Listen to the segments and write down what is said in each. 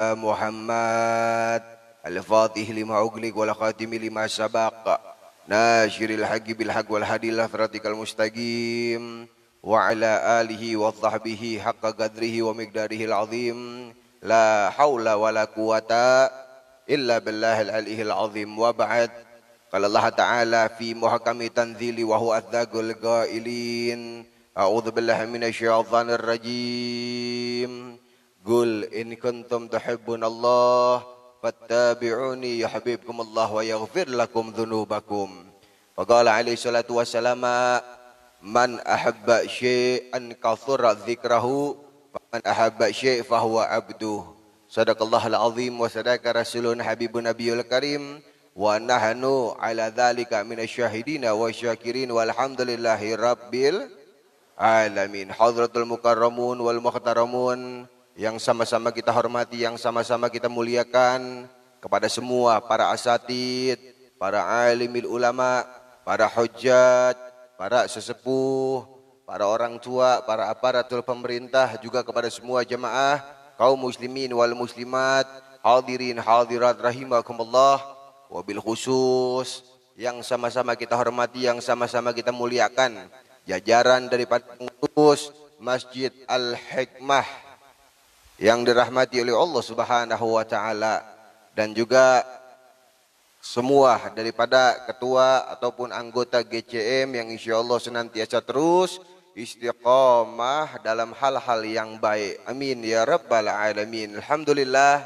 محمد الفاتح لما أغلق والخاتم لما سبق ناشر الحق بالحق والهدي إلى صراطك المستقيم وعلى آله وصحبه حق قدره ومقداره العظيم لا حول ولا قوة إلا بالله العلي العظيم وبعد قال الله تعالى في محكم تنزيل وهو أصدق القائلين أعوذ بالله من الشيطان الرجيم قل إن كنتم تحبون الله فاتبعوني يحببكم الله ويغفر لكم ذنوبكم فقال عليه الصلاة والسلام من أحب شيئا كثر ذكره فمن أحب شيء فهو عبده صدق الله العظيم وصدق رسول حبيب نبي الكريم ونحن على ذلك من الشاهدين والشاكرين والحمد لله رب العالمين. Hadratul mukarramun wal muhtaramun yang sama-sama kita hormati, yang sama-sama kita muliakan, kepada semua para asatid, para alimil ulama, para hujjat, para sesepuh, para orang tua, para aparatur pemerintah, juga kepada semua jemaah kaum muslimin wal muslimat, hadirin hadirat rahimakumullah, wabil khusus yang sama-sama kita hormati, yang sama-sama kita muliakan, jajaran daripada pengurus Masjid Al-Hikmah yang dirahmati oleh Allah Subhanahu wa taala, dan juga semua daripada ketua ataupun anggota GCM yang insyaallah senantiasa terus istiqamah dalam hal-hal yang baik. Amin ya rabbal alamin. Alhamdulillah,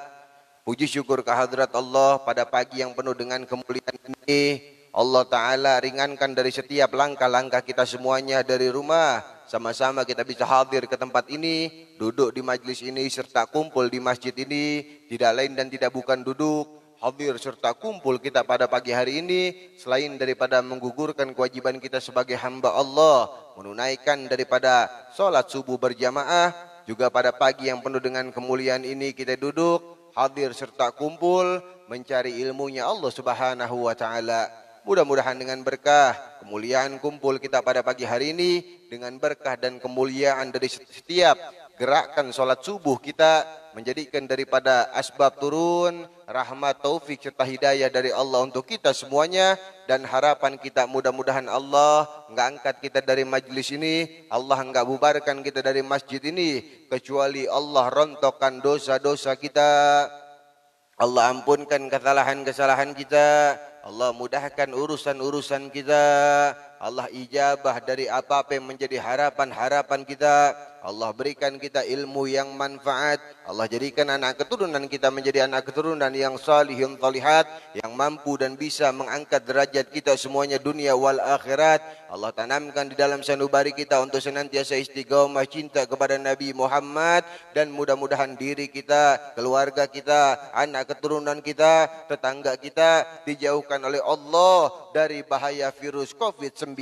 puji syukur kehadrat Allah pada pagi yang penuh dengan kemuliaan ini. Allah taala ringankan dari setiap langkah-langkah kita semuanya dari rumah, sama-sama kita bisa hadir ke tempat ini, duduk di majlis ini serta kumpul di masjid ini. Tidak lain dan tidak bukan duduk, hadir serta kumpul kita pada pagi hari ini, selain daripada menggugurkan kewajiban kita sebagai hamba Allah, menunaikan daripada sholat subuh berjamaah, juga pada pagi yang penuh dengan kemuliaan ini kita duduk, hadir serta kumpul mencari ilmunya Allah Subhanahu wa taala. Mudah-mudahan dengan berkah kemuliaan kumpul kita pada pagi hari ini, dengan berkah dan kemuliaan dari setiap gerakan sholat subuh kita, menjadikan daripada asbab turun rahmat, taufik serta hidayah dari Allah untuk kita semuanya. Dan harapan kita mudah-mudahan Allah enggak angkat kita dari majlis ini, Allah enggak bubarkan kita dari masjid ini, kecuali Allah rontokkan dosa-dosa kita, Allah ampunkan kesalahan-kesalahan kita, Allah mudahkan urusan-urusan kita, Allah ijabah dari apa-apa yang menjadi harapan-harapan kita, Allah berikan kita ilmu yang manfaat, Allah jadikan anak keturunan kita menjadi anak keturunan yang salihun salihat, yang mampu dan bisa mengangkat derajat kita semuanya dunia wal akhirat. Allah tanamkan di dalam sanubari kita untuk senantiasa istiqomah cinta kepada Nabi Muhammad, dan mudah-mudahan diri kita, keluarga kita, anak keturunan kita, tetangga kita dijauhkan oleh Allah dari bahaya virus COVID-19.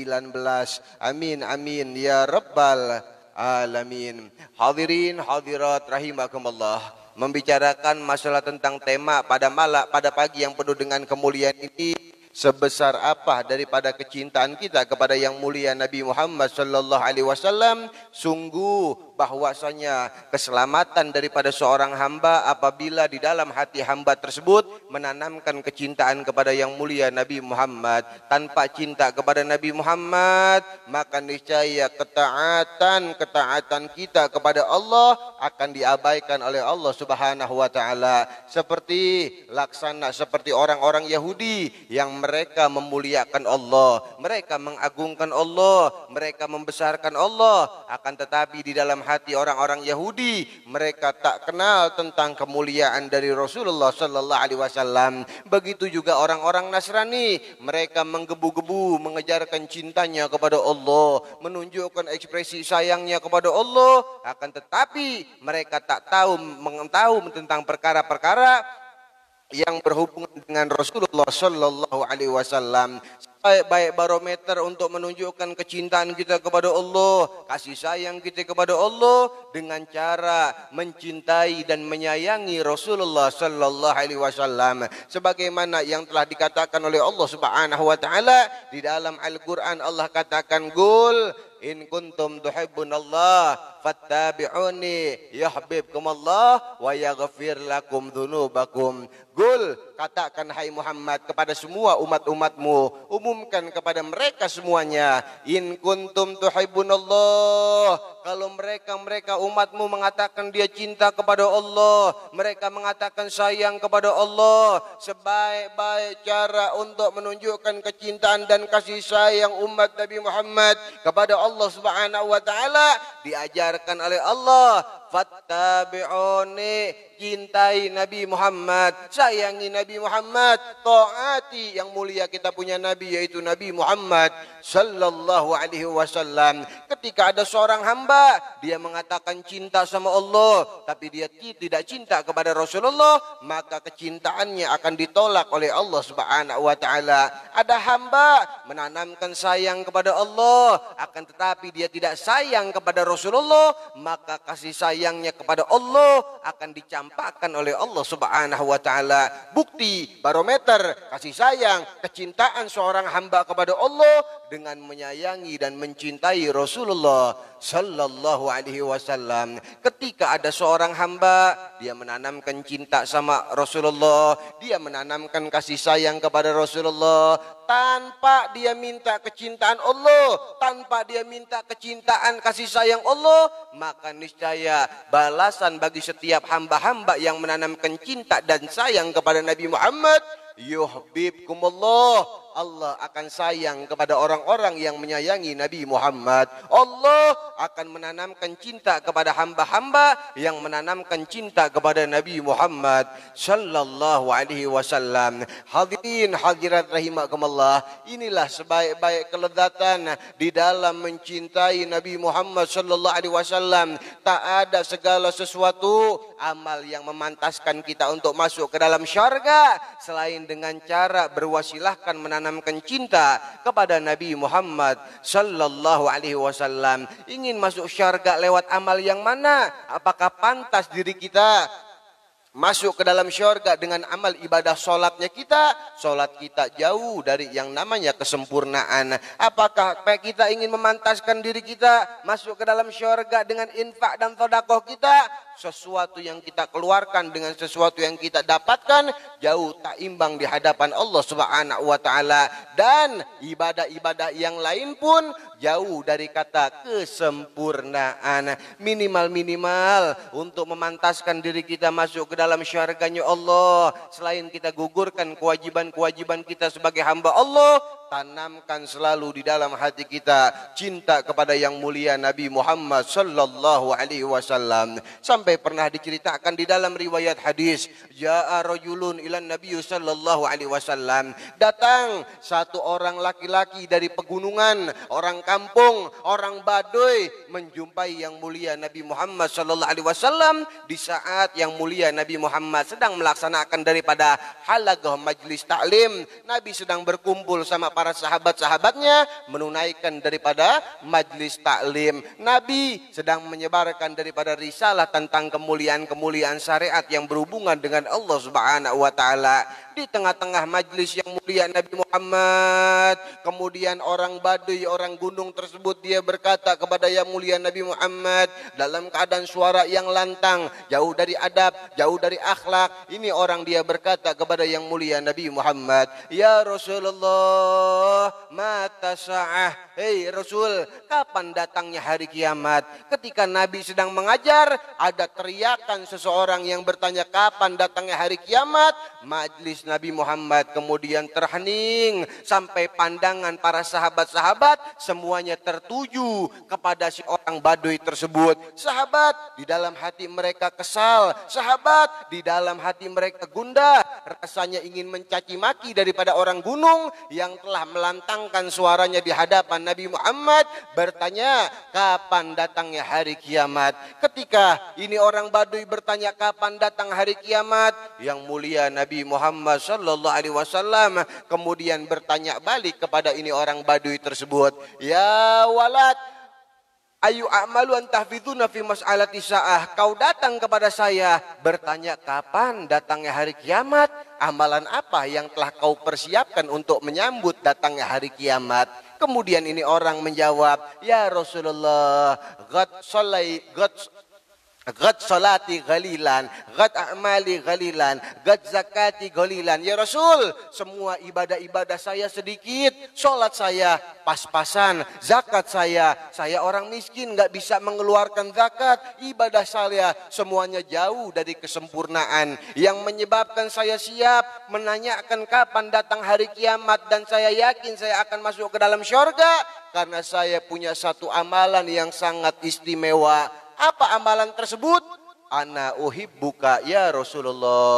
Amin amin ya rabbal alamin. Hadirin hadirat rahimakumullah, membicarakan masalah tentang tema pada pagi yang penuh dengan kemuliaan ini, sebesar apa daripada kecintaan kita kepada yang mulia Nabi Muhammad sallallahu alaihi wasallam. Sungguh bahwasanya keselamatan daripada seorang hamba apabila di dalam hati hamba tersebut menanamkan kecintaan kepada yang mulia Nabi Muhammad. Tanpa cinta kepada Nabi Muhammad, maka niscaya ketaatan kita kepada Allah akan diabaikan oleh Allah Subhanahu wa taala. Seperti orang-orang Yahudi yang mereka memuliakan Allah, mereka mengagungkan Allah, mereka membesarkan Allah, akan tetapi di dalam hati orang-orang Yahudi mereka tak kenal tentang kemuliaan dari Rasulullah sallallahu alaihi wasallam. Begitu juga orang-orang Nasrani, mereka menggebu-gebu mengejarkan cintanya kepada Allah, menunjukkan ekspresi sayangnya kepada Allah, akan tetapi mereka tak tahu tentang perkara-perkara yang berhubungan dengan Rasulullah sallallahu alaihi wasallam. Baik barometer untuk menunjukkan kecintaan kita kepada Allah, kasih sayang kita kepada Allah dengan cara mencintai dan menyayangi Rasulullah sallallahu alaihi wasallam, sebagaimana yang telah dikatakan oleh Allah Subhanahu wa taala di dalam Al-Qur'an. Allah katakan, "Qul in kuntum tuhibbunallah fattabi'uni yuhibbukumullah wa yaghfir lakum dzunubakum. Qul, katakan hai Muhammad kepada semua umat-umatmu, umumkan kepada mereka semuanya, in kuntum tuhibbunallah, kalau mereka umatmu mengatakan dia cinta kepada Allah, mereka mengatakan sayang kepada Allah, sebaik-baik cara untuk menunjukkan kecintaan dan kasih sayang umat Nabi Muhammad kepada Allah Subhanahu wa taala diajarkan oleh Allah, fattabi'uni, cintai Nabi Muhammad, sayangi Nabi Muhammad, taati yang mulia kita punya Nabi yaitu Nabi Muhammad sallallahu alaihi wasallam. Ketika ada seorang hamba dia mengatakan cinta sama Allah tapi dia tidak cinta kepada Rasulullah, maka kecintaannya akan ditolak oleh Allah Subhanahu wa taala. Ada hamba menanamkan sayang kepada Allah akan tetapi dia tidak sayang kepada Rasulullah, maka kasih sayangnya kepada Allah akan dicampakkan oleh Allah Subhanahu wa taala. Bukti barometer kasih sayang, kecintaan seorang hamba kepada Allah dengan menyayangi dan mencintai Rasulullah sallallahu alaihi wasallam. Ketika ada seorang hamba dia menanamkan cinta sama Rasulullah, dia menanamkan kasih sayang kepada Rasulullah tanpa dia minta kecintaan Allah, tanpa dia minta kecintaan kasih sayang Allah, maka niscaya balasan bagi setiap hamba-hamba yang menanamkan cinta dan sayang kepada Nabi Muhammad, yuhibbukumullah, Allah akan sayang kepada orang-orang yang menyayangi Nabi Muhammad. Allah akan menanamkan cinta kepada hamba-hamba yang menanamkan cinta kepada Nabi Muhammad sallallahu alaihi wasallam. Hadirin hadirat rahimakumullah, inilah sebaik-baik kelezatan di dalam mencintai Nabi Muhammad sallallahu alaihi wasallam. Tak ada segala sesuatu amal yang memantaskan kita untuk masuk ke dalam syarga selain dengan cara berwasilahkan menanamkan cinta kepada Nabi Muhammad sallallahu alaihi wasallam. Ingin masuk syarga lewat amal yang mana? Apakah pantas diri kita masuk ke dalam syurga dengan amal ibadah solatnya kita? Solat kita jauh dari yang namanya kesempurnaan. Apakah kita ingin memantaskan diri kita masuk ke dalam syurga dengan infak dan sedekah kita? Sesuatu yang kita keluarkan dengan sesuatu yang kita dapatkan jauh tak imbang di hadapan Allah Subhanahu wa taala, dan ibadah-ibadah yang lain pun jauh dari kata kesempurnaan. Minimal untuk memantaskan diri kita masuk ke dalam syarganya Allah, selain kita gugurkan kewajiban-kewajiban kita sebagai hamba Allah, tanamkan selalu di dalam hati kita cinta kepada yang mulia Nabi Muhammad sallallahu alaihi wasallam. Sampai pernah diceritakan di dalam riwayat hadis, jaa rajulun ilan Nabi sallallahu alaihi wasallam, datang satu orang laki-laki dari pegunungan, orang kampung, orang Baduy menjumpai yang mulia Nabi Muhammad sallallahu alaihi wasallam di saat yang mulia Nabi Muhammad sedang melaksanakan daripada halaqah majlis taklim. Nabi sedang berkumpul sama para sahabat-sahabatnya menunaikan daripada majlis taklim. Nabi sedang menyebarkan daripada risalah tentang kemuliaan-kemuliaan syariat yang berhubungan dengan Allah Subhanahu wa taala. Di tengah-tengah majlis yang mulia Nabi Muhammad, kemudian orang Baduy, orang gunung tersebut, dia berkata kepada yang mulia Nabi Muhammad dalam keadaan suara yang lantang, jauh dari adab, jauh dari akhlak. Ini orang dia berkata kepada yang mulia Nabi Muhammad, ya Rasulullah, mata sa'ah, hei Rasul, kapan datangnya hari kiamat? Ketika Nabi sedang mengajar, ada teriakan seseorang yang bertanya kapan datangnya hari kiamat. Majlis Nabi Muhammad kemudian terhening sampai pandangan para sahabat-sahabat semuanya tertuju kepada si orang Baduy tersebut. Sahabat di dalam hati mereka kesal, sahabat di dalam hati mereka gundah, rasanya ingin mencaci maki daripada orang gunung yang telah melantangkan suaranya di hadapan Nabi Muhammad bertanya kapan datangnya hari kiamat. Ketika ini orang Baduy bertanya kapan datang hari kiamat, yang mulia Nabi Muhammad sallallahu alaihi wasallam kemudian bertanya balik kepada ini orang Baduy tersebut, ya walad, ayu a'malu an tahfizuna fi mas'alati sa'ah, kau datang kepada saya bertanya kapan datangnya hari kiamat, amalan apa yang telah kau persiapkan untuk menyambut datangnya hari kiamat? Kemudian ini orang menjawab, ya Rasulullah, Gad salati ghalilan, gad a'mali ghalilan, gad zakati ghalilan. Ya Rasul, semua ibadah-ibadah saya sedikit, sholat saya pas-pasan, zakat saya orang miskin nggak bisa mengeluarkan zakat, ibadah saya semuanya jauh dari kesempurnaan. Yang menyebabkan saya siap menanyakan kapan datang hari kiamat dan saya yakin saya akan masuk ke dalam syurga karena saya punya satu amalan yang sangat istimewa. Apa amalan tersebut? Ana uhibbuka ya Rasulullah.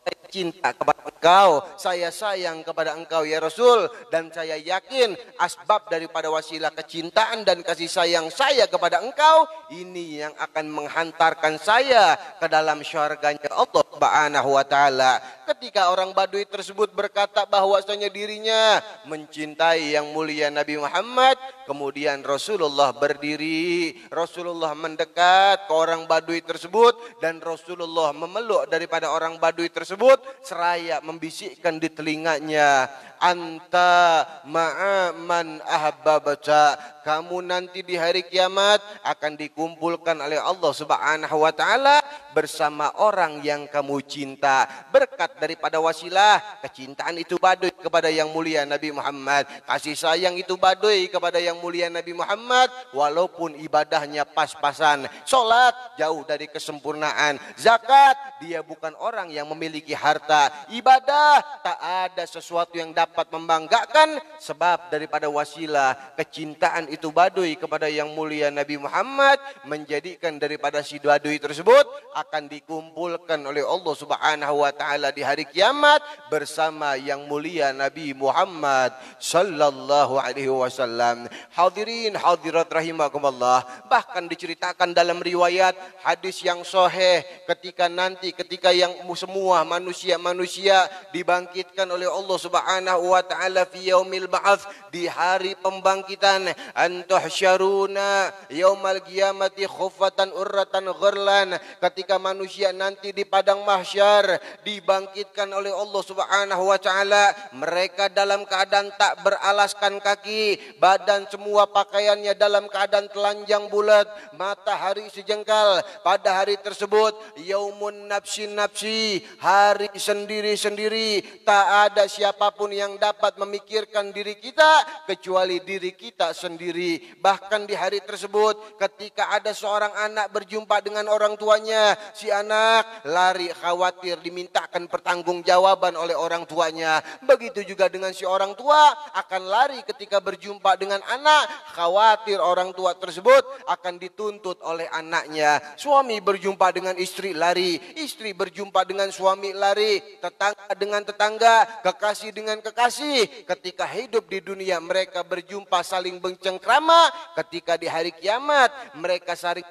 Saya cinta kepada engkau, saya sayang kepada engkau ya Rasul, dan saya yakin asbab daripada wasilah kecintaan dan kasih sayang saya kepada engkau ini yang akan menghantarkan saya ke dalam syurganya Allah Subhanahu wa taala. Ketika orang Badui tersebut berkata bahwasanya dirinya mencintai yang mulia Nabi Muhammad, kemudian Rasulullah berdiri, Rasulullah mendekat ke orang Badui tersebut dan Rasulullah memeluk daripada orang Badui tersebut seraya membisikkan di telinganya, anta ma'aman ahbabata, kamu nanti di hari kiamat akan dikumpulkan oleh Allah Subhanahu wa taala bersama orang yang kamu cinta. Berkat daripada wasilah kecintaan itu Badui kepada yang mulia Nabi Muhammad, kasih sayang itu Badui kepada yang mulia Nabi Muhammad, walaupun ibadahnya pas-pasan, sholat jauh dari kesempurnaan, zakat dia bukan orang yang memiliki harta, ibadah tak ada sesuatu yang dapat membanggakan, sebab daripada wasilah kecintaan itu Badui kepada yang mulia Nabi Muhammad menjadikan daripada si Badui tersebut akan dikumpulkan oleh Allah Subhanahu wa taala di hari kiamat bersama yang mulia Nabi Muhammad sallallahu alaihi wasallam. Hadirin hadirat rahimakumullah, bahkan diceritakan dalam riwayat hadis yang sahih ketika yang semua manusia dibangkitkan oleh Allah Subhanahu wa taala fi yaumil ba'ats, di hari pembangkitan, antuhsyaruna yaumal qiyamati khuffatan urratan ghurlan, ketika manusia nanti di padang mahsyar dibangkitkan oleh Allah Subhanahu wa taala, mereka dalam keadaan tak beralaskan kaki, badan semua pakaiannya dalam keadaan telanjang bulat, matahari sejengkal. Pada hari tersebut yaumun nafsi, hari sendiri-sendiri, tak ada siapapun yang dapat memikirkan diri kita kecuali diri kita sendiri. Bahkan di hari tersebut ketika ada seorang anak berjumpa dengan orang tuanya, si anak lari khawatir dimintakan pertanggungjawaban oleh orang tuanya. Begitu juga dengan si orang tua akan lari ketika berjumpa dengan anak, khawatir orang tua tersebut akan dituntut oleh anaknya. Suami berjumpa dengan istri lari, istri berjumpa dengan suami lari, tetangga dengan tetangga, kekasih dengan kekasih. Ketika hidup di dunia mereka berjumpa saling bercengkrama, ketika di hari kiamat mereka saling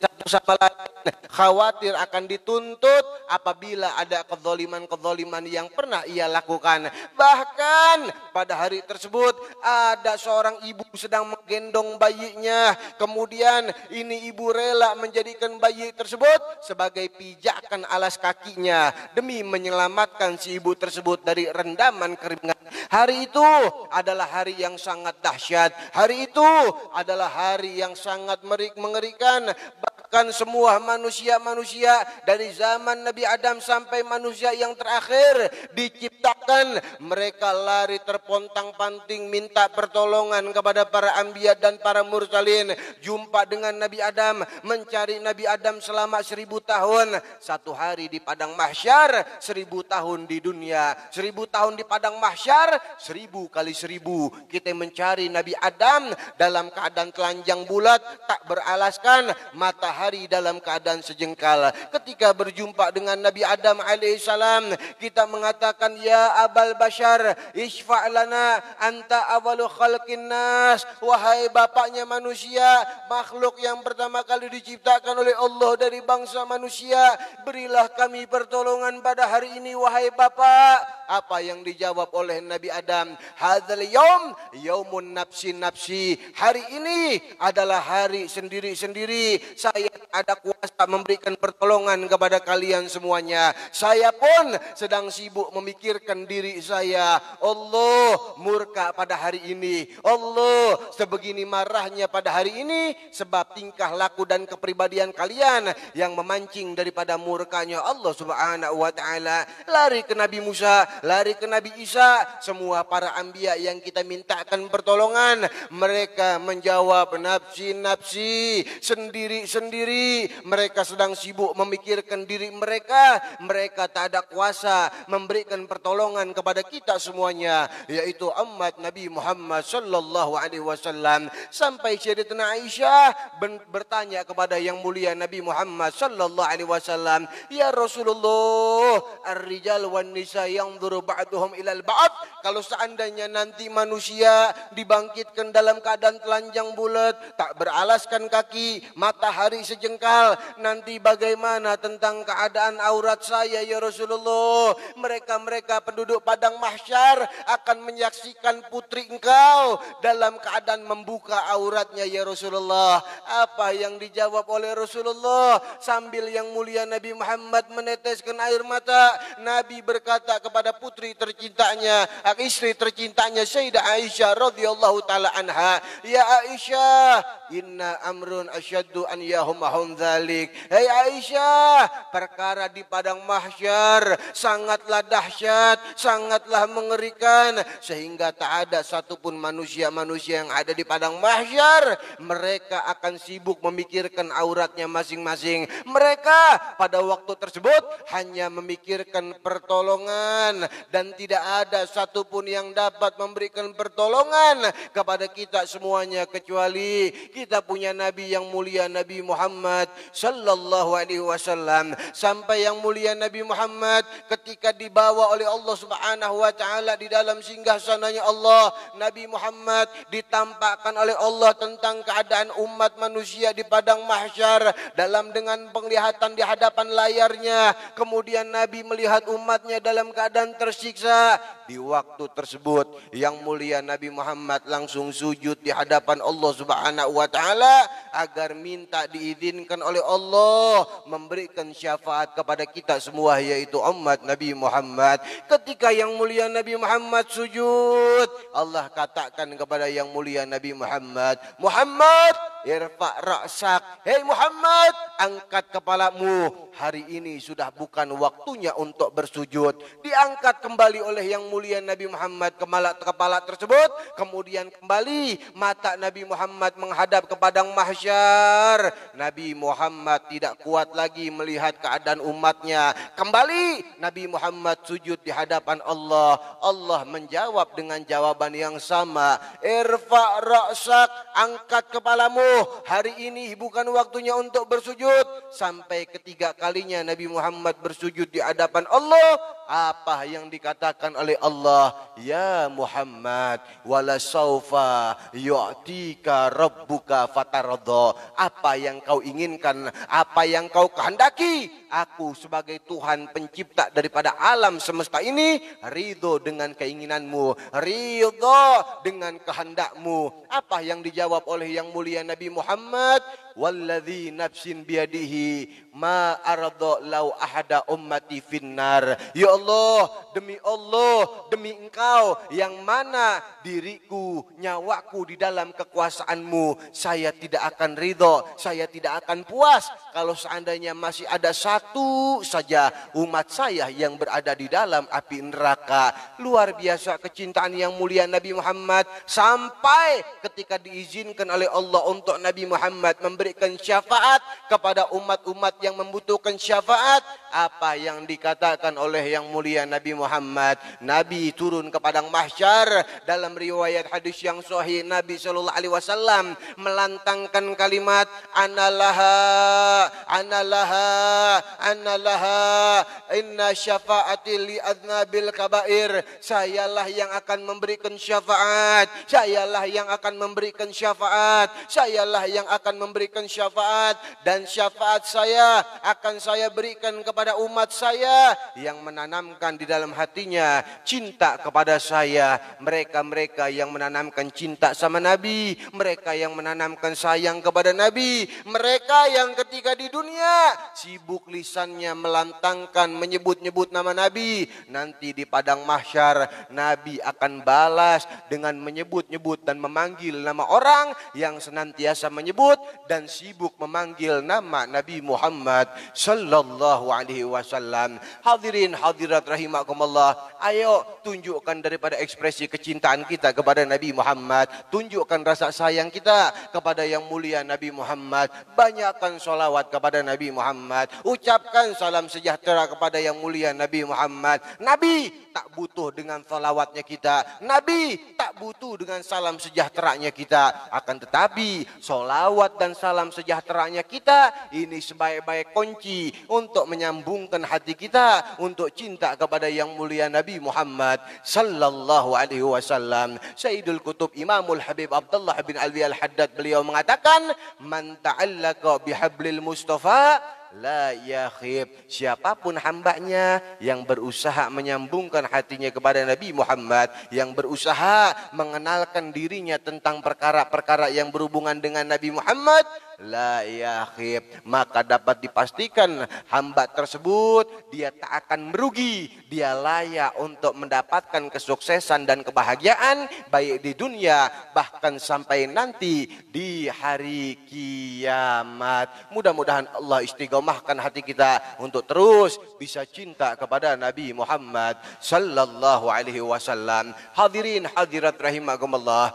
satu sama lain, khawatir akan dituntut apabila ada kezaliman-kezaliman yang pernah ia lakukan. Bahkan pada hari tersebut ada seorang ibu sedang menggendong bayinya, kemudian ini ibu rela menjadikan bayi tersebut sebagai pijakan alas kakinya demi menyelamatkan si ibu tersebut dari rendaman keringat. Hari itu adalah hari yang sangat dahsyat, hari itu adalah hari yang sangat mengerikan. Bahkan semua manusia-manusia dari zaman Nabi Adam sampai manusia yang terakhir diciptakan, mereka lari terpontang-panting minta pertolongan kepada para anbiya dan para mursalin. Jumpa dengan Nabi Adam, mencari Nabi Adam selama 1000 tahun. Satu hari di padang mahsyar, 1000 tahun di dunia. 1000 tahun di padang mahsyar, 1000 kali 1000. Kita mencari Nabi Adam dalam keadaan telanjang bulat, tak beralaskan, matahari dalam keadaan sejengkal. Ketika berjumpa dengan Nabi Adam alaihissalam, kita mengatakan, ya Abal Bashar, isfa' lana anta awalu khalqin nas. Wahai bapaknya manusia, makhluk yang pertama kali diciptakan oleh Allah dari bangsa manusia, berilah kami pertolongan pada hari ini wahai bapak. Apa yang dijawab oleh Nabi Adam? Hadzal yaum yaumun nafsi. Hari ini adalah hari sendiri-sendiri. Saya yang ada kuasa memberikan pertolongan kepada kalian semuanya. Saya pun sedang sibuk memikirkan diri saya. Allah murka pada hari ini. Allah sebegini marahnya pada hari ini sebab tingkah laku dan kepribadian kalian yang memancing daripada murkanya Allah Subhanahu wa taala. Lari ke Nabi Musa, lari ke Nabi Isa, semua para anbiya yang kita mintakan pertolongan, mereka menjawab nafsi-nafsi, sendiri-sendiri. Mereka sedang sibuk memikirkan diri mereka. Mereka tak ada kuasa memberikan pertolongan kepada kita semuanya, yaitu umat Nabi Muhammad sallallahu alaihi wasallam. Sampai Sayyidatina Aisyah bertanya kepada yang mulia Nabi Muhammad sallallahu alaihi wasallam, "Ya Rasulullah, ar-rijal wan nisa yanzuru ba'duhum ilal ba'd." Kalau seandainya nanti manusia dibangkitkan dalam keadaan telanjang bulat, tak beralaskan kaki, matahari sejengkal, nanti bagaimana tentang keadaan aurat saya ya Rasulullah? Mereka penduduk padang mahsyar akan menyaksikan putri engkau dalam keadaan membuka auratnya ya Rasulullah. Apa yang dijawab oleh Rasulullah sambil yang mulia Nabi Muhammad meneteskan air mata? Nabi berkata kepada putri tercintanya, istri tercintanya Sayyidah Aisyah radhiyallahu taala anha, "Ya Aisyah, inna amrun asyaddu an yahumahum dzalik." Hei Aisyah, perkara di padang mahsyar sangatlah dahsyat, sangatlah mengerikan, sehingga tak ada satupun manusia-manusia yang ada di padang mahsyar mereka akan sibuk memikirkan auratnya masing-masing. Mereka pada waktu tersebut hanya memikirkan pertolongan, dan tidak ada satupun yang dapat memberikan pertolongan kepada kita semuanya kecuali kita punya Nabi yang mulia Nabi Muhammad sallallahu alaihi wasallam. Sampai yang mulia Nabi Muhammad ketika dibawa oleh Allah Subhanahu wa taala di dalam singgasananya Allah, Nabi Muhammad ditampakkan oleh Allah tentang keadaan umat manusia di padang mahsyar dengan penglihatan di hadapan layarnya. Kemudian Nabi melihat umatnya dalam keadaan tersiksa. Di waktu tersebut yang mulia Nabi Muhammad langsung sujud di hadapan Allah Subhanahu wa taala agar minta diizinkan oleh Allah memberikan syafaat kepada kita semua, yaitu umat Nabi Muhammad. Ketika yang mulia Nabi Muhammad sujud, Allah katakan kepada yang mulia Nabi Muhammad, "Muhammad, irfa' ra'sak." Hei Muhammad, angkat kepalamu. Hari ini sudah bukan waktunya untuk bersujud. Diangkat kembali oleh yang mulia Nabi Muhammad kepala tersebut. Kemudian kembali mata Nabi Muhammad menghadap ke padang mahsyar. Nabi Muhammad tidak kuat lagi melihat keadaan umatnya. Kembali Nabi Muhammad sujud di hadapan Allah. Allah menjawab dengan jawaban yang sama, "Irfa' ra'sak." Angkat kepalamu. Hari ini bukan waktunya untuk bersujud. Sampai ketiga kalinya Nabi Muhammad bersujud di hadapan Allah. Apa yang dikatakan oleh Allah? "Ya Muhammad, wala saufa yu'tika rabbuka fataradha." Apa yang kau inginkan, apa yang kau kehendaki, aku sebagai Tuhan pencipta daripada alam semesta ini ridho dengan keinginanmu, ridho dengan kehendakmu. Apa yang dijawab oleh yang mulia Nabi Muhammad? "Walladzi nafsin biyadihi ma arada lau ahada ummati finnar." Ya Allah, demi engkau yang mana diriku, nyawaku di dalam kekuasaanmu, saya tidak akan ridho, saya tidak akan puas kalau seandainya masih ada satu saja umat saya yang berada di dalam api neraka. Luar biasa kecintaan yang mulia Nabi Muhammad, sampai ketika diizinkan oleh Allah untuk Nabi Muhammad memberikan syafaat kepada umat-umat yang membutuhkan syafaat. Apa yang dikatakan oleh yang mulia Nabi Muhammad? Nabi turun ke padang mahsyar. Dalam riwayat hadis yang sahih, Nabi sallallahu alaihi wasallam melantangkan kalimat, "Analaha, analaha, analaha, inna syafaati li adnabil kabair." Sayalah yang akan memberikan syafaat, sayalah yang akan memberikan syafaat, sayalah yang akan memberikan memberikan syafaat, dan syafaat saya akan saya berikan kepada umat saya yang menanamkan di dalam hatinya cinta kepada saya. Mereka-mereka yang menanamkan cinta sama Nabi, mereka yang menanamkan sayang kepada Nabi, mereka yang ketika di dunia sibuk lisannya melantangkan menyebut-nyebut nama Nabi, nanti di padang mahsyar Nabi akan balas dengan menyebut-nyebut dan memanggil nama orang yang senantiasa menyebut dan sibuk memanggil nama Nabi Muhammad sallallahu alaihi wasallam. Hadirin hadirat rahimakumullah, ayo tunjukkan daripada ekspresi kecintaan kita kepada Nabi Muhammad, tunjukkan rasa sayang kita kepada yang mulia Nabi Muhammad, banyakkan sholawat kepada Nabi Muhammad, ucapkan salam sejahtera kepada yang mulia Nabi Muhammad. Nabi tak butuh dengan salawatnya kita, Nabi tak butuh dengan salam sejahteranya kita, akan tetapi salawat dan salam sejahteranya kita ini sebaik-baik kunci untuk menyambungkan hati kita untuk cinta kepada yang mulia Nabi Muhammad sallallahu alaihi wasallam. Sayyidul Qutub Imamul Habib Abdullah bin Alwi Al-Haddad, beliau mengatakan, man ta'allaqa bihablil Mustafa la yakhib. Siapapun hambanya yang berusaha menyambungkan hatinya kepada Nabi Muhammad, yang berusaha mengenalkan dirinya tentang perkara-perkara yang berhubungan dengan Nabi Muhammad, la yakhib, maka dapat dipastikan hamba tersebut dia tak akan merugi, dia layak untuk mendapatkan kesuksesan dan kebahagiaan baik di dunia bahkan sampai nanti di hari kiamat. Mudah-mudahan Allah istiqomahkan hati kita untuk terus bisa cinta kepada Nabi Muhammad sallallahu alaihi wasallam. Hadirin hadirat rahimakumullah,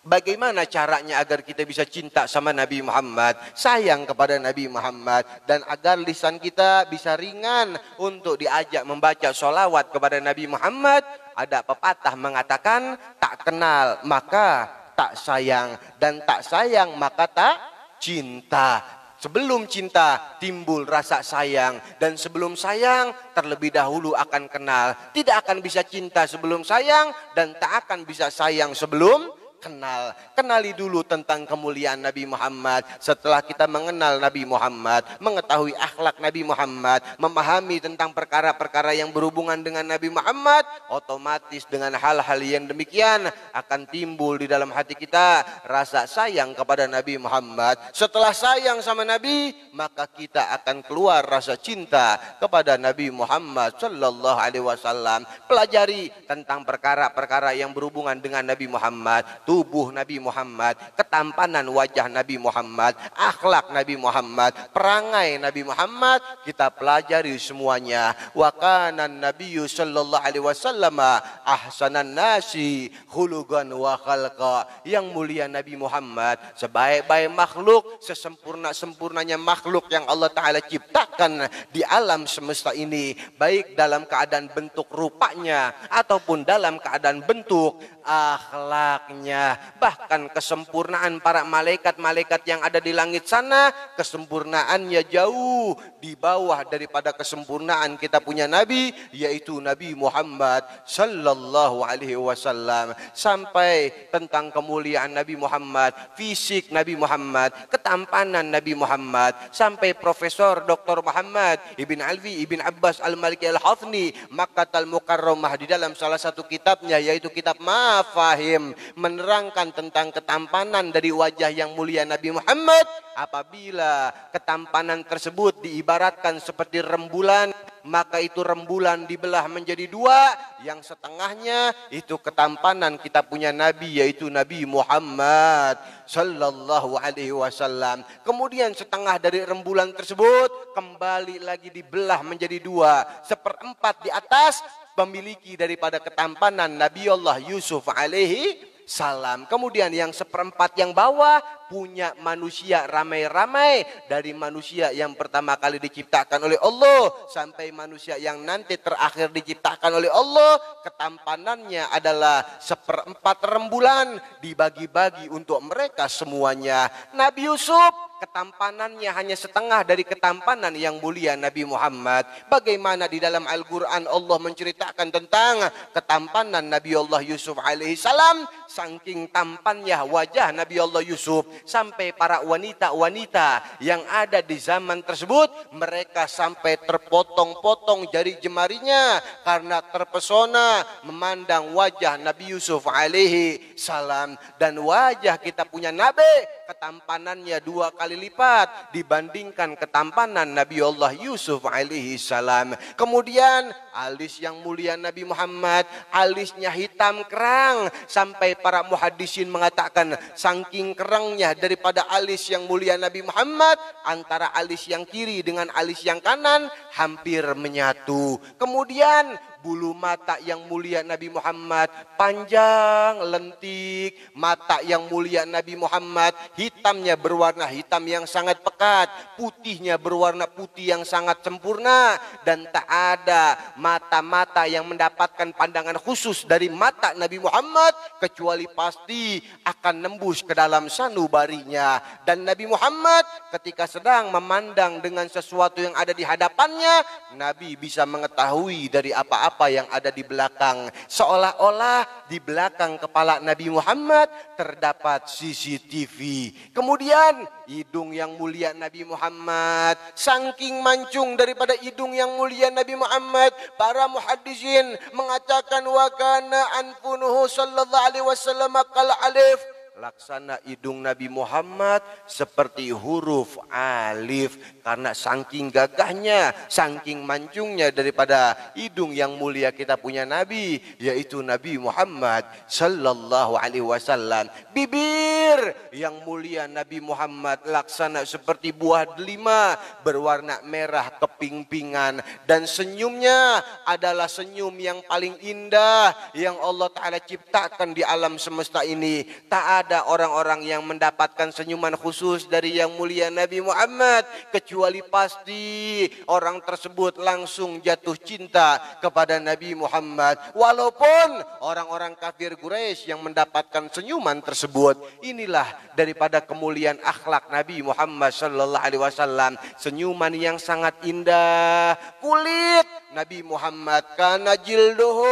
bagaimana caranya agar kita bisa cinta sama Nabi Muhammad, sayang kepada Nabi Muhammad, dan agar lisan kita bisa ringan untuk diajak membaca sholawat kepada Nabi Muhammad? Ada pepatah mengatakan, tak kenal maka tak sayang, dan tak sayang maka tak cinta. Sebelum cinta timbul rasa sayang, dan sebelum sayang terlebih dahulu akan kenal. Tidak akan bisa cinta sebelum sayang, dan tak akan bisa sayang sebelum kenal. Kenali dulu tentang kemuliaan Nabi Muhammad. Setelah kita mengenal Nabi Muhammad, mengetahui akhlak Nabi Muhammad, memahami tentang perkara-perkara yang berhubungan dengan Nabi Muhammad, otomatis dengan hal-hal yang demikian akan timbul di dalam hati kita rasa sayang kepada Nabi Muhammad. Setelah sayang sama Nabi, maka kita akan keluar rasa cinta kepada Nabi Muhammad sallallahu alaihi wasallam. Pelajari tentang perkara-perkara yang berhubungan dengan Nabi Muhammad, tubuh Nabi Muhammad, ketampanan wajah Nabi Muhammad, akhlak Nabi Muhammad, perangai Nabi Muhammad, kita pelajari semuanya. Wa kana an-nabiyyu sallallahu alaihi wasallam ahsanan nasi khuluqan wa khalqa. Yang mulia Nabi Muhammad sebaik-baik makhluk, sesempurna-sempurnanya makhluk yang Allah Ta'ala ciptakan di alam semesta ini, baik dalam keadaan bentuk rupanya ataupun dalam keadaan bentuk akhlaknya. Bahkan kesempurnaan para malaikat-malaikat yang ada di langit sana, kesempurnaannya jauh di bawah daripada kesempurnaan kita punya Nabi, yaitu Nabi Muhammad sallallahu alaihi wasallam. Sampai tentang kemuliaan Nabi Muhammad, fisik Nabi Muhammad, ketampanan Nabi Muhammad, sampai Profesor Dr. Muhammad Ibn Alwi Ibn Abbas Al-Maliki Al-Hafni Makkah Al-Mukarramah di dalam salah satu kitabnya, yaitu kitab Mafahim, menerangkan tentang ketampanan dari wajah yang mulia Nabi Muhammad. Apabila ketampanan tersebut diibaratkan seperti rembulan, maka itu rembulan dibelah menjadi dua, yang setengahnya itu ketampanan kita punya Nabi, yaitu Nabi Muhammad sallallahu alaihi wasallam. Kemudian setengah dari rembulan tersebut kembali lagi dibelah menjadi dua, seperempat di atas memiliki daripada ketampanan Nabi Allah Yusuf alaihi salam. Kemudian yang seperempat yang bawah punya manusia ramai-ramai, dari manusia yang pertama kali diciptakan oleh Allah sampai manusia yang nanti terakhir diciptakan oleh Allah, ketampanannya adalah seperempat rembulan dibagi-bagi untuk mereka semuanya. Nabi Yusuf ketampanannya hanya setengah dari ketampanan yang mulia Nabi Muhammad. Bagaimana di dalam Al-Quran Allah menceritakan tentang ketampanan Nabi Allah Yusuf alaihi salam. Saking tampannya wajah Nabi Allah Yusuf, sampai para wanita-wanita yang ada di zaman tersebut, mereka sampai terpotong-potong jari jemarinya karena terpesona memandang wajah Nabi Yusuf alaihi salam. Dan wajah kita punya Nabi, ketampanannya 2 kali lipat dibandingkan ketampanan Nabi Allah Yusuf alaihi salam. Kemudian alis yang mulia Nabi Muhammad, alisnya hitam kerang, sampai para muhaddisin mengatakan saking kerangnya daripada alis yang mulia Nabi Muhammad, antara alis yang kiri dengan alis yang kanan hampir menyatu. Kemudian bulu mata yang mulia Nabi Muhammad panjang lentik, mata yang mulia Nabi Muhammad hitamnya berwarna hitam yang sangat pekat, putihnya berwarna putih yang sangat sempurna, dan tak ada mata-mata yang mendapatkan pandangan khusus dari mata Nabi Muhammad kecuali pasti akan nembus ke dalam sanubarinya. Dan Nabi Muhammad ketika sedang memandang dengan sesuatu yang ada di hadapannya, Nabi bisa mengetahui dari apa-apa yang ada di belakang. Seolah-olah di belakang kepala Nabi Muhammad terdapat CCTV. Kemudian hidung yang mulia Nabi Muhammad, saking mancung daripada hidung yang mulia Nabi Muhammad, para muhaddisin mengatakan wa kana anfunuhu sallallahu alaihi wasallam kal alif, laksana hidung Nabi Muhammad seperti huruf alif, karena saking gagahnya, saking mancungnya daripada hidung yang mulia kita punya Nabi, yaitu Nabi Muhammad sallallahu alaihi wasallam. Bibir yang mulia Nabi Muhammad laksana seperti buah delima berwarna merah keping-pingan, dan senyumnya adalah senyum yang paling indah yang Allah Ta'ala ciptakan di alam semesta ini. Tak ada orang-orang yang mendapatkan senyuman khusus dari yang mulia Nabi Muhammad kecuali pasti orang tersebut langsung jatuh cinta kepada Nabi Muhammad. Walaupun orang-orang kafir Quraisy yang mendapatkan senyuman tersebut. Inilah daripada kemuliaan akhlak Nabi Muhammad sallallahu alaihi wasallam, senyuman yang sangat indah. Kulit Nabi Muhammad kana jilduhu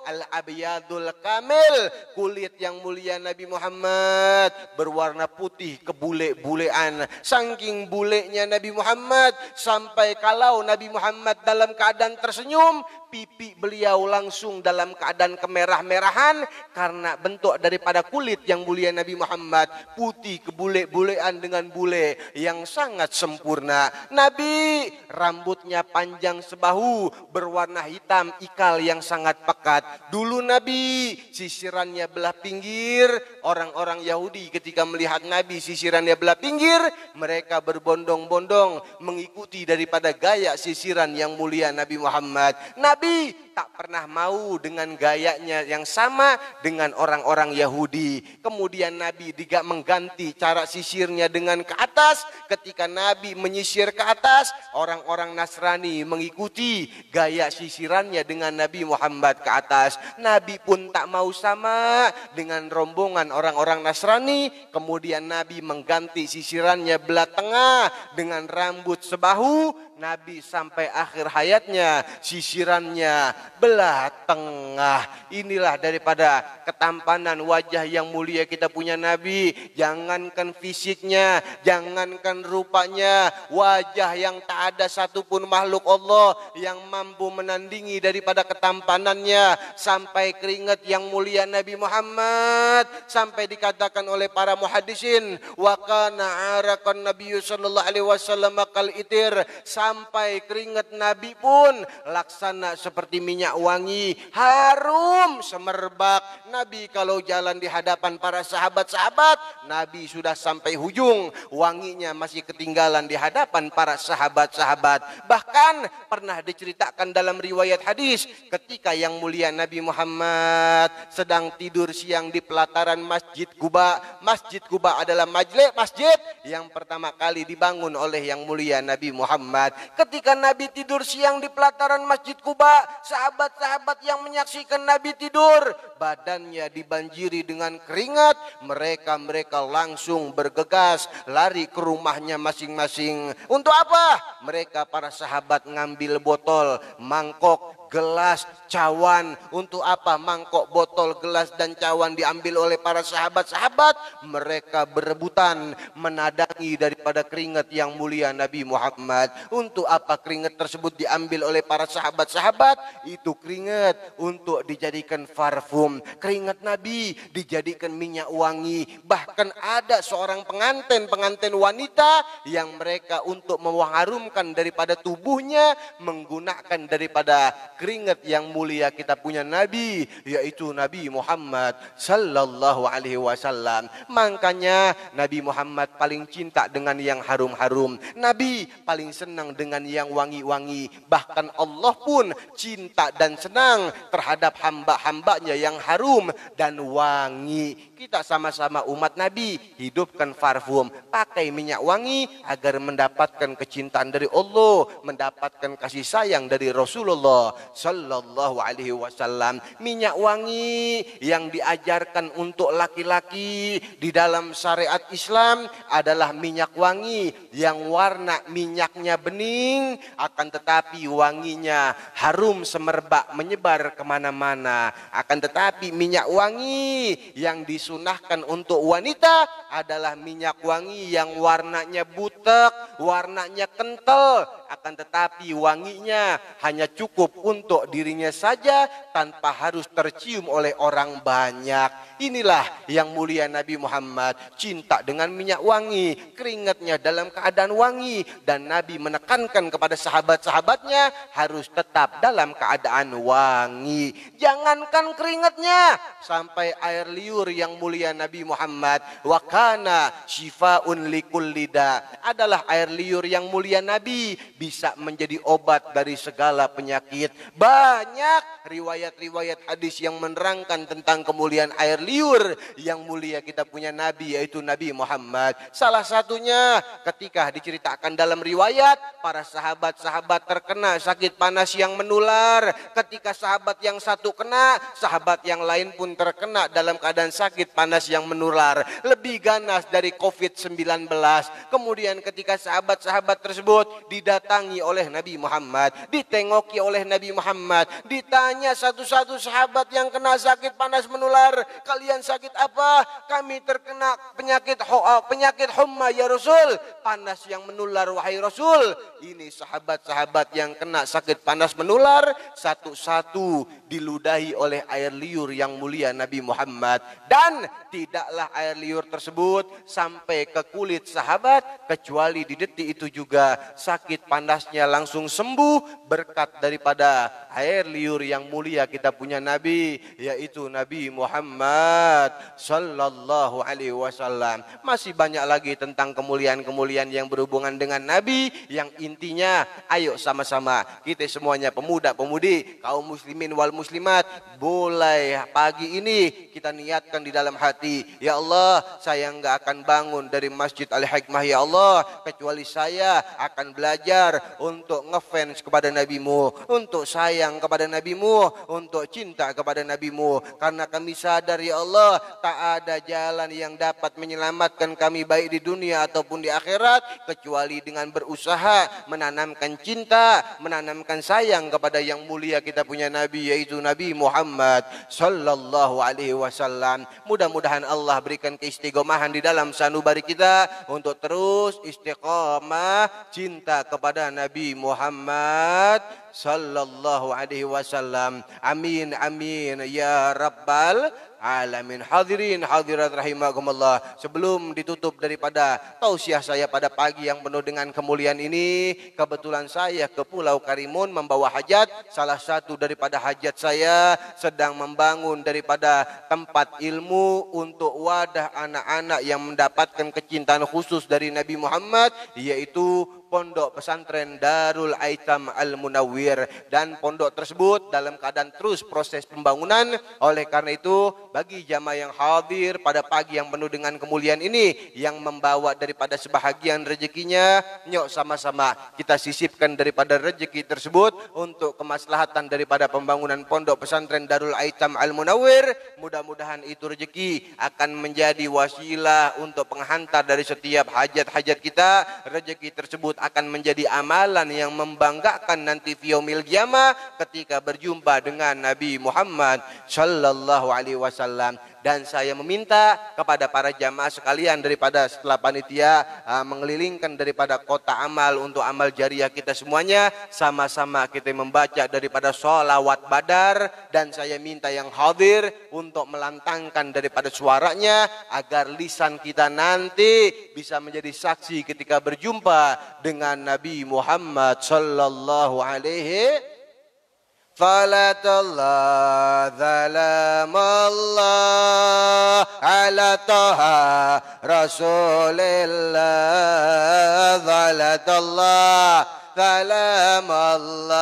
al-abyadul kamil, kulit yang mulia Nabi Muhammad berwarna putih kebule-bulean. Saking bulenya Nabi Muhammad sampai kalau Nabi Muhammad dalam keadaan tersenyum, pipi beliau langsung dalam keadaan kemerah-merahan karena bentuk daripada kulit yang mulia Nabi Muhammad putih kebule-bulean dengan bule yang sangat sempurna. Nabi rambutnya panjang sebahu berwarna hitam ikal yang sangat pekat. Dulu Nabi sisirannya belah pinggir. Orang-orang Yahudi ketika melihat Nabi sisirannya belah pinggir, mereka berbondong-bondong mengikuti daripada gaya sisiran yang mulia Nabi Muhammad. Nabi tak pernah mau dengan gayanya yang sama dengan orang-orang Yahudi. Kemudian Nabi juga mengganti cara sisirnya dengan ke atas. Ketika Nabi menyisir ke atas, orang-orang Nasrani mengikuti gaya sisirannya dengan Nabi Muhammad ke atas. Nabi pun tak mau sama dengan rombongan orang-orang Nasrani. Kemudian Nabi mengganti sisirannya belah tengah dengan rambut sebahu. Nabi sampai akhir hayatnya sisirannya belah tengah. Inilah daripada ketampanan wajah yang mulia kita punya Nabi. Jangankan fisiknya, jangankan rupanya, wajah yang tak ada satupun makhluk Allah yang mampu menandingi daripada ketampanannya. Sampai keringat yang mulia Nabi Muhammad, sampai dikatakan oleh para muhaddisin, wa kana arakan Nabi sallallahu alaihi wasallam kal itir, sampai keringat Nabi pun laksana seperti minyak wangi, harum semerbak. Nabi kalau jalan di hadapan para sahabat-sahabat, Nabi sudah sampai hujung, wanginya masih ketinggalan di hadapan para sahabat-sahabat. Bahkan pernah diceritakan dalam riwayat hadis, ketika yang mulia Nabi Muhammad sedang tidur siang di pelataran Masjid Quba. Masjid Quba adalah masjid yang pertama kali dibangun oleh yang mulia Nabi Muhammad. Ketika Nabi tidur siang di pelataran Masjid Quba, sahabat-sahabat yang menyaksikan Nabi tidur, badannya dibanjiri dengan keringat, mereka langsung bergegas lari ke rumahnya masing-masing. Untuk apa? Mereka para sahabat ngambil botol, mangkok, gelas, cawan. Untuk apa mangkok, botol, gelas dan cawan diambil oleh para sahabat-sahabat? Mereka berebutan menadangi daripada keringat yang mulia Nabi Muhammad. Untuk apa keringat tersebut diambil oleh para sahabat-sahabat? Itu keringat untuk dijadikan parfum. Keringat Nabi dijadikan minyak wangi. Bahkan ada seorang pengantin wanita yang mereka untuk mengharumkan daripada tubuhnya menggunakan daripada keringat yang mulia kita punya Nabi, yaitu Nabi Muhammad sallallahu alaihi wasallam. Makanya Nabi Muhammad paling cinta dengan yang harum-harum. Nabi paling senang dengan yang wangi-wangi. Bahkan Allah pun cinta dan senang terhadap hamba-hambanya yang harum dan wangi. Kita sama-sama umat Nabi hidupkan parfum, pakai minyak wangi agar mendapatkan kecintaan dari Allah, mendapatkan kasih sayang dari Rasulullah sallallahu alaihi wasallam. Minyak wangi yang diajarkan untuk laki-laki di dalam syariat Islam adalah minyak wangi yang warna minyaknya bening, akan tetapi wanginya harum semerbak menyebar kemana-mana. Akan tetapi minyak wangi yang disunahkan untuk wanita adalah minyak wangi yang warnanya butek, warnanya kental, akan tetapi wanginya hanya cukup untuk dirinya saja tanpa harus tercium oleh orang banyak. Inilah yang mulia Nabi Muhammad, cinta dengan minyak wangi, keringatnya dalam keadaan wangi, dan Nabi menekankan kepada sahabat-sahabatnya harus tetap dalam keadaan wangi. Jangankan keringatnya, sampai air liur yang mulia Nabi Muhammad, wa kana syifaun likulli da, adalah air liur yang mulia Nabi, bisa menjadi obat dari segala penyakit. Banyak riwayat-riwayat hadis yang menerangkan tentang kemuliaan air liur yang mulia kita punya Nabi, yaitu Nabi Muhammad. Salah satunya ketika diceritakan dalam riwayat, para sahabat-sahabat terkena sakit panas yang menular. Ketika sahabat yang satu kena, sahabat yang lain pun terkena dalam keadaan sakit panas yang menular, lebih ganas dari COVID-19. Kemudian ketika sahabat-sahabat tersebut didatangi oleh Nabi Muhammad, ditengoki oleh Nabi Muhammad, ditanya satu-satu sahabat yang kena sakit panas menular, kalian sakit apa? Kami terkena penyakit humma ya Rasul, panas yang menular wahai Rasul. Ini sahabat-sahabat yang kena sakit panas menular satu-satu diludahi oleh air liur yang mulia Nabi Muhammad, dan tidaklah air liur tersebut sampai ke kulit sahabat kecuali di detik itu juga sakit panasnya langsung sembuh berkat daripada air liur yang mulia kita punya Nabi, yaitu Nabi Muhammad sallallahu alaihi wasallam. Masih banyak lagi tentang kemuliaan-kemuliaan yang berhubungan dengan Nabi, yang intinya ayo sama-sama kita semuanya, pemuda-pemudi, kaum muslimin wal muslimat, boleh pagi ini kita niatkan di dalam hati, ya Allah, saya enggak akan bangun dari Masjid Al-Hikmah ya Allah kecuali saya akan belajar untuk ngefans kepada Nabi-Mu, untuk sayang kepada Nabi-Mu, untuk cinta kepada Nabi-Mu, karena kami sadar ya Allah tak ada jalan yang dapat menyelamatkan kami baik di dunia ataupun di akhirat kecuali dengan berusaha menanamkan cinta, menanamkan sayang kepada yang mulia kita punya Nabi, yaitu Nabi Muhammad sallallahu alaihi wasallam. Mudah-mudahan Allah berikan keistiqomahan di dalam sanubari kita untuk terus istiqamah cinta kepada Nabi Muhammad sallallahu alaihi wasallam. Amin amin ya rabbal alamin. Hadirin hadirat rahimakumullah, sebelum ditutup daripada tausiah saya pada pagi yang penuh dengan kemuliaan ini, kebetulan saya ke Pulau Karimun membawa hajat. Salah satu daripada hajat saya sedang membangun daripada tempat ilmu untuk wadah anak-anak yang mendapatkan kecintaan khusus dari Nabi Muhammad, yaitu Pondok Pesantren Darul Aitam Al-Munawwir, dan pondok tersebut dalam keadaan terus proses pembangunan. Oleh karena itu, bagi jamaah yang hadir pada pagi yang penuh dengan kemuliaan ini, yang membawa daripada sebahagian rezekinya, nyok sama-sama kita sisipkan daripada rezeki tersebut untuk kemaslahatan daripada pembangunan Pondok Pesantren Darul Aitam Al-Munawwir. Mudah-mudahan itu rezeki akan menjadi wasilah untuk penghantar dari setiap hajat-hajat kita. Rezeki tersebut akan menjadi amalan yang membanggakan nanti fi yaumil qiyamah ketika berjumpa dengan Nabi Muhammad sallallahu alaihi wasallam. Dan saya meminta kepada para jamaah sekalian daripada setelah panitia mengelilingkan daripada kota amal untuk amal jariah kita semuanya, sama-sama kita membaca daripada sholawat badar. Dan saya minta yang hadir untuk melantangkan daripada suaranya agar lisan kita nanti bisa menjadi saksi ketika berjumpa dengan Nabi Muhammad sallallahu alaihi. Salatullah salamallah ala taha rasulillah. Salatullah salamallah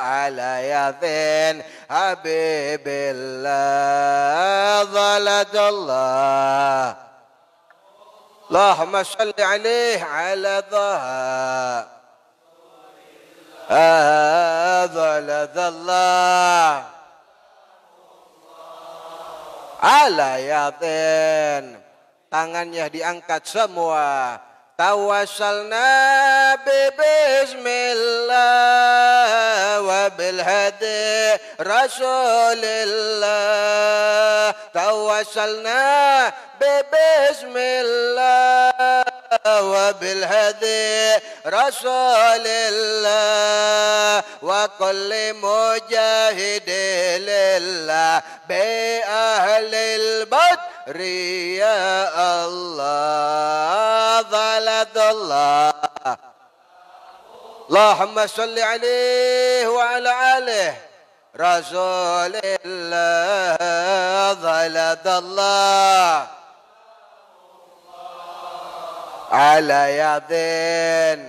ala yasin habibillah. Salatullah Allahumma salli alaihi ala taha Allah ala yatin. Tangannya diangkat semua. Tawassalna bismillah wa bil hadi rasulillah. Tawassalna bismillah wa bil hadi rasulillah wa kulli mujahidin lillah bi ahlil badri ya Allah. Zaladullah Allahumma salli alaihi wa ala alihi rasulillah. Zaladullah ala yadin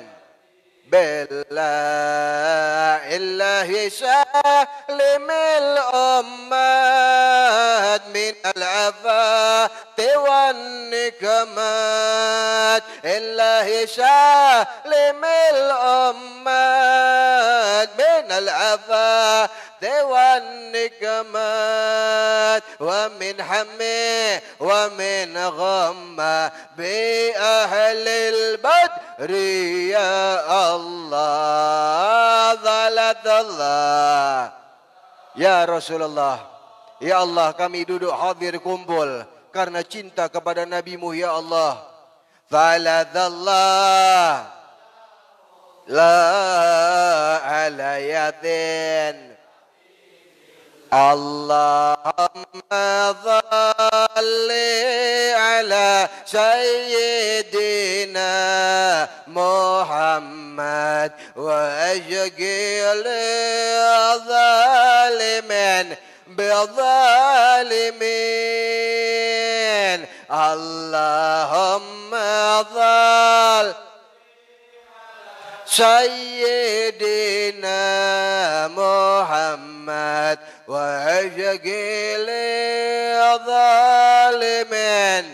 billah illahi salimil ummat min al-afati wan nikamat. Illahi salimil ummat min al-afati wan nikamat wa min hammi wa min ghamma bi ahlil badri ya Allah. Zaladullah ya Rasulullah. Ya Allah, kami duduk hadir kumpul karena cinta kepada Nabi-Mu ya Allah. Zaladullah la ala yatin. Allahumma salli ala sayyidina Muhammad wa ajgil zalimin bizalimin. Allahumma salli sayyidina Muhammad wa ajgil zalimin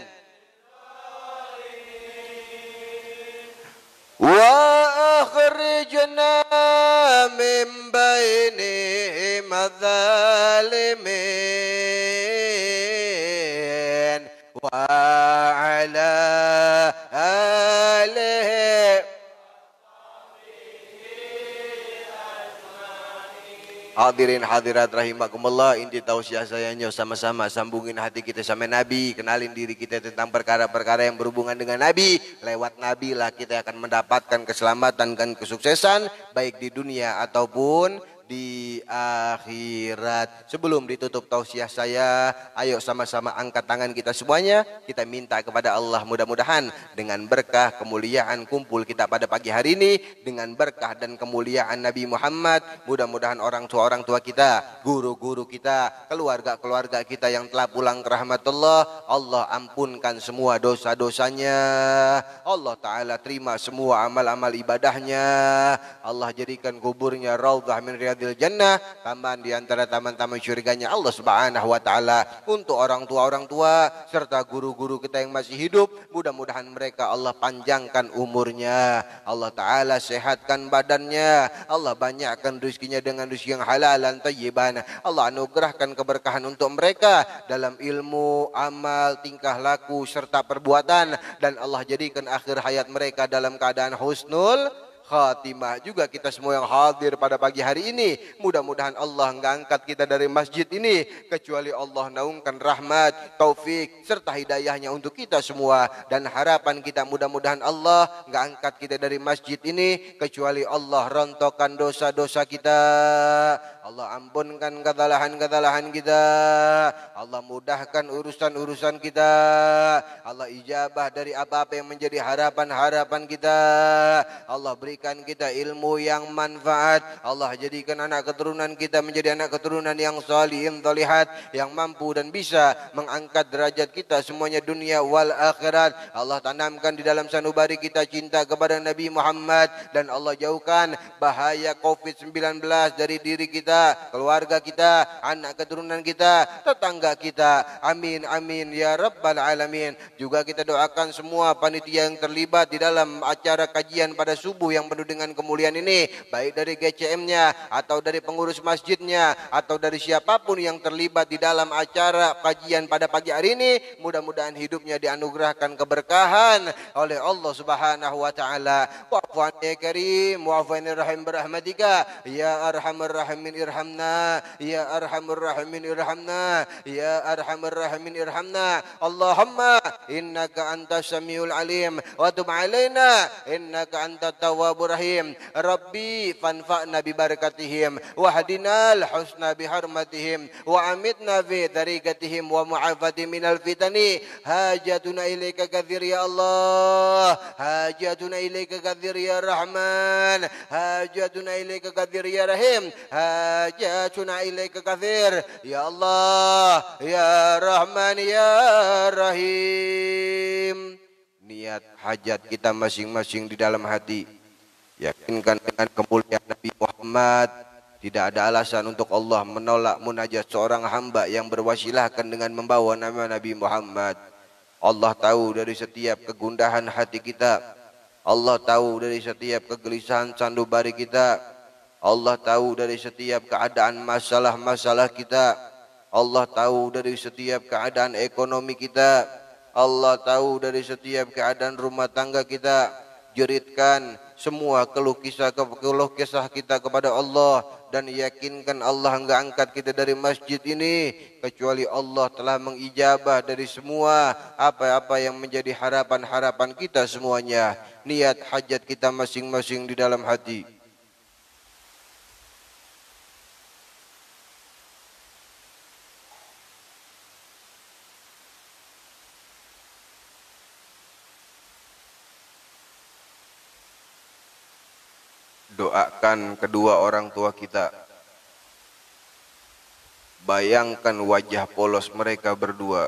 wa akhrijna min bainihim zalimin wa ala alihi. Hadirin hadirat rahimakumullah, inti tausiah sayanya sama-sama sambungin hati kita sama Nabi, kenalin diri kita tentang perkara-perkara yang berhubungan dengan Nabi. Lewat Nabi lah kita akan mendapatkan keselamatan dan kesuksesan baik di dunia ataupun di akhirat. Sebelum ditutup tausiah saya, ayo sama-sama angkat tangan kita semuanya. Kita minta kepada Allah mudah-mudahan dengan berkah kemuliaan kumpul kita pada pagi hari ini, dengan berkah dan kemuliaan Nabi Muhammad, mudah-mudahan orang tua kita, guru-guru kita, keluarga-keluarga kita yang telah pulang ke rahmatullah, Allah ampunkan semua dosa-dosanya. Allah Ta'ala terima semua amal-amal ibadahnya. Allah jadikan kuburnya raudhah min riyadil jannah, taman di antara taman-taman syurganya Allah Subhanahu wa taala. Untuk orang tua serta guru-guru kita yang masih hidup, mudah-mudahan mereka Allah panjangkan umurnya, Allah Ta'ala sehatkan badannya, Allah banyakkan rezekinya dengan rezeki yang halalan thayyiban, Allah anugerahkan keberkahan untuk mereka dalam ilmu, amal, tingkah laku serta perbuatan, dan Allah jadikan akhir hayat mereka dalam keadaan husnul khatimah. Juga kita semua yang hadir pada pagi hari ini, mudah-mudahan Allah enggak angkat kita dari masjid ini kecuali Allah naungkan rahmat, taufik serta hidayahnya untuk kita semua. Dan harapan kita mudah-mudahan Allah enggak angkat kita dari masjid ini kecuali Allah rontokkan dosa-dosa kita, Allah ampunkan kesalahan-kesalahan kita, Allah mudahkan urusan-urusan kita, Allah ijabah dari apa-apa yang menjadi harapan-harapan kita, Allah berikan kita ilmu yang manfaat, Allah jadikan anak keturunan kita menjadi anak keturunan yang salihin shalihat, yang mampu dan bisa mengangkat derajat kita semuanya dunia wal akhirat. Allah tanamkan di dalam sanubari kita cinta kepada Nabi Muhammad, dan Allah jauhkan bahaya COVID-19 dari diri kita, keluarga kita, anak keturunan kita, tetangga kita. Amin amin ya rabbal alamin. Juga kita doakan semua panitia yang terlibat di dalam acara kajian pada subuh yang penuh dengan kemuliaan ini, baik dari GCM-nya atau dari pengurus masjidnya atau dari siapapun yang terlibat di dalam acara kajian pada pagi hari ini, mudah-mudahan hidupnya dianugerahkan keberkahan oleh Allah Subhanahu wa taala. Wa'fu ya karim, wa'fu rahim berahmatika ya arhamar rahimin irhamna, ya arhamar rahimin irhamna, ya arhamar rahimin irhamna. Allahumma innaka antas samiul alim wa tub alaina innaka antat tawwabur rahim. Rabbi fanfa'na bi barakatihim wa hadinal husna bi harmatihim wa amitna fi tariqatihim wa mu'afati minal fitani. Hajatuna ilaika kathir ya Allah, hajatuna ilaika kathir ya Rahman, hajatuna ilaika kathir ya Rahim, hajatuna ilaika kathir ya Allah ya Rahman ya Rahim. Niat hajat kita masing-masing di dalam hati, yakinkan dengan kemuliaan Nabi Muhammad. Tidak ada alasan untuk Allah menolak munajat seorang hamba yang berwasilahkan dengan membawa nama Nabi Muhammad. Allah tahu dari setiap kegundahan hati kita, Allah tahu dari setiap kegelisahan sanubari kita, Allah tahu dari setiap keadaan masalah-masalah kita, Allah tahu dari setiap keadaan ekonomi kita, Allah tahu dari setiap keadaan rumah tangga kita. Jeritkan semua keluh kisah kita kepada Allah, dan yakinkan Allah enggak angkat kita dari masjid ini kecuali Allah telah mengijabah dari semua apa-apa yang menjadi harapan-harapan kita semuanya. Niat hajat kita masing-masing di dalam hati. Doakan kedua orang tua kita. Bayangkan wajah polos mereka berdua.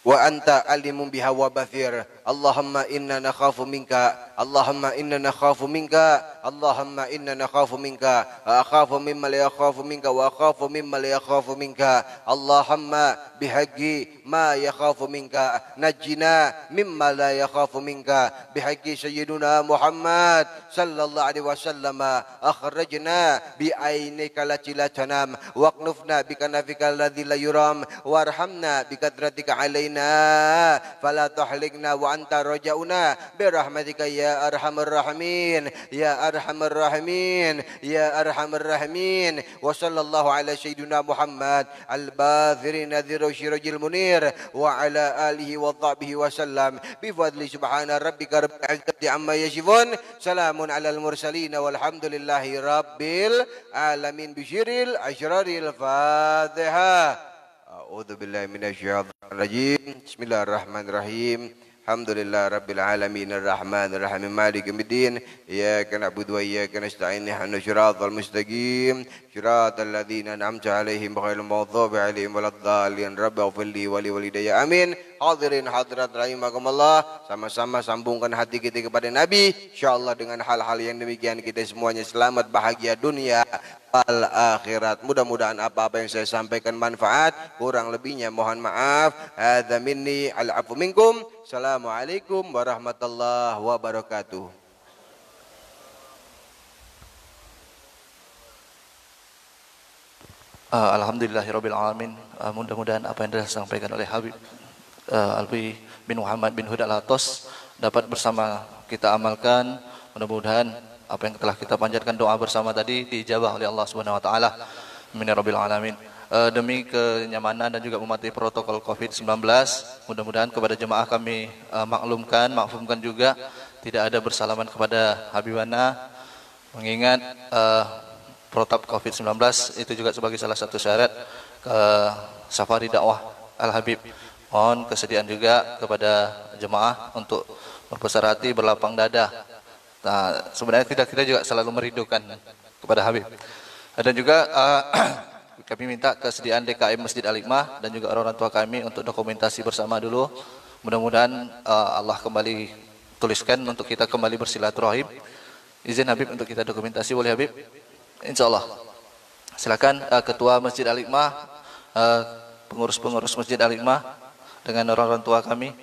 Wa anta alimun biha wa bathir. Allahumma inna nakhafu minka, Allahumma inna nakhafu minka, Allahumma inna nakhafu minka, akhafu mimma la yakhafu minka wa akhafu mimma la yakhafu minka. Allahumma bihaqqi ma yakhafu minka najjina mimma la yakhafu minka, bihaqqi sayyidina Muhammad sallallahu alaihi wasallam akhrajna bi ainika lati la tanam waqnufna bi kanafika alladhi la yuram warhamna bi kadratika alaina fala tahlikna wa anta rajauna bi rahmatika ya arhamar rahimin ya أرحم الراحمين يا أرحم الراحمين وصلى الله على سيدنا محمد الباذر نذير الشرج المنير وعلى آله وصحبه وسلم بفضل سبحان ربك رب العزة عما يصفون سلام على المرسلين والحمد لله رب العالمين بشر الأشرار الفاتحة أعوذ بالله من الشيطان الرجيم بسم الله الرحمن الرحيم الحمد لله رب العالمين الرحمن الرحيم مالك يوم الدين إياك نعبد وإياك نستعين اهدنا الصراط المستقيم صراط الذين أنعمت عليهم غير المغضوب عليهم ولا الضالين رب اغفر لي ولوالدي آمين. Hadirin hadirat rahimakumullah, sama-sama sambungkan hati kita kepada Nabi, insyaallah dengan hal-hal yang demikian kita semuanya selamat bahagia dunia wal akhirat. Mudah-mudahan apa-apa yang saya sampaikan manfaat, kurang lebihnya mohon maaf. Hadza minni al-'afwu minkum. Assalamualaikum warahmatullahi wabarakatuh. Alhamdulillahirabbil alamin. Mudah-mudahan apa yang disampaikan oleh Habib Alwi bin Muhammad bin Huda Al-Atos dapat bersama kita amalkan. Mudah-mudahan apa yang telah kita panjatkan doa bersama tadi diijabah oleh Allah Subhanahu wa taala. Amin ya rabbil alamin. Demi kenyamanan dan juga mematuhi protokol Covid-19, mudah-mudahan kepada jemaah kami maklumkan juga tidak ada bersalaman kepada Habibana, mengingat protap Covid-19 itu juga sebagai salah satu syarat safari dakwah Al-Habib. Mohon kesediaan juga kepada jemaah untuk berbesar hati, berlapang dada. Nah, sebenarnya kita juga selalu merindukan kepada Habib. Dan juga kami minta kesediaan DKM Masjid Al-Hikmah dan juga orang tua kami untuk dokumentasi bersama dulu. Mudah-mudahan Allah kembali tuliskan untuk kita kembali bersilaturahim. Izin Habib untuk kita dokumentasi, boleh Habib? Insyaallah. Silakan Ketua Masjid Al-Hikmah, pengurus-pengurus Masjid Al-Hikmah dengan orang-orang tua kami.